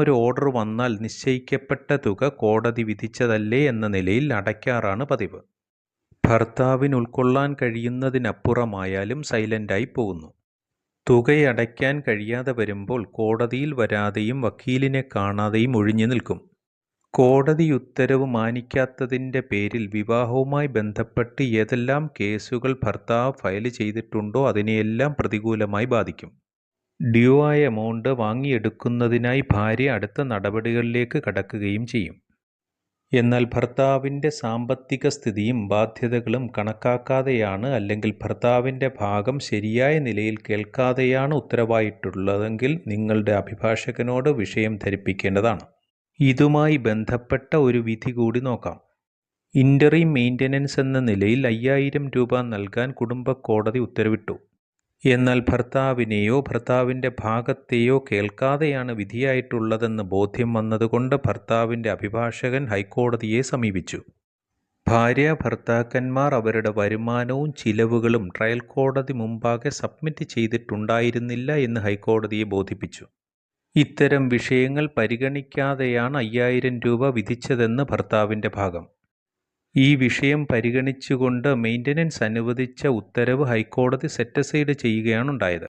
ഒരു ഓർഡർ വന്നാൽ നിശ്ചയിക്കപ്പെട്ട തുക കോടതി വിധിച്ചതല്ലേ എന്ന നിലയിൽ അടയ്ക്കാറാണ് പതിവ്. ഭർത്താവിന് ഉൾക്കൊള്ളാൻ കഴിയുന്നതിനപ്പുറമായാലും സൈലന്റായി പോകുന്നു. തുകയടയ്ക്കാൻ കഴിയാതെ വരുമ്പോൾ കോടതിയിൽ വരാതെയും വക്കീലിനെ കാണാതെയും ഒഴിഞ്ഞു നിൽക്കും. കോടതി ഉത്തരവ് മാനിക്കാത്തതിൻ്റെ പേരിൽ വിവാഹവുമായി ബന്ധപ്പെട്ട് ഏതെല്ലാം കേസുകൾ ഭർത്താവ് ഫയൽ ചെയ്തിട്ടുണ്ടോ അതിനെയെല്ലാം പ്രതികൂലമായി ബാധിക്കും. ഡ്യൂ ആയ എമൗണ്ട് വാങ്ങിയെടുക്കുന്നതിനായി ഭാര്യ അടുത്ത നടപടികളിലേക്ക് കടക്കുകയും ചെയ്യും. എന്നാൽ ഭർത്താവിൻ്റെ സാമ്പത്തിക സ്ഥിതിയും ബാധ്യതകളും കണക്കാക്കാതെയാണ് അല്ലെങ്കിൽ ഭർത്താവിൻ്റെ ഭാഗം ശരിയായ നിലയിൽ കേൾക്കാതെയാണ് ഉത്തരവായിട്ടുള്ളതെങ്കിൽ നിങ്ങളുടെ അഭിഭാഷകനോട് വിഷയം ധരിപ്പിക്കേണ്ടതാണ്. ഇതുമായി ബന്ധപ്പെട്ട ഒരു വിധി കൂടി നോക്കാം. ഇൻ്ററിം മെയിൻ്റനൻസ് എന്ന നിലയിൽ 5000 രൂപ നൽകാൻ കുടുംബ കോടതി ഉത്തരവിട്ടു. എന്നാൽ ഭർത്താവിനെയോ ഭർത്താവിൻ്റെ ഭാഗത്തെയോ കേൾക്കാതെയാണ് വിധിയായിട്ടുള്ളതെന്ന് ബോധ്യം വന്നതുകൊണ്ട് ഭർത്താവിൻ്റെ അഭിഭാഷകൻ ഹൈക്കോടതിയെ സമീപിച്ചു. ഭാര്യ ഭർത്താക്കന്മാർ അവരുടെ വരുമാനവും ചിലവുകളും ട്രയൽ കോടതി മുമ്പാകെ സബ്മിറ്റ് ചെയ്തിട്ടുണ്ടായിരുന്നില്ല എന്ന് ഹൈക്കോടതിയെ ബോധിപ്പിച്ചു. ഇത്തരം വിഷയങ്ങൾ പരിഗണിക്കാതെയാണ് 5000 രൂപ വിധിച്ചതെന്ന് ഭർത്താവിൻ്റെ ഭാഗം. ഈ വിഷയം പരിഗണിച്ചുകൊണ്ട് മെയിൻ്റനൻസ് അനുവദിച്ച ഉത്തരവ് ഹൈക്കോടതി സെറ്റ് അസൈഡ് ചെയ്യുകയാണുണ്ടായത്.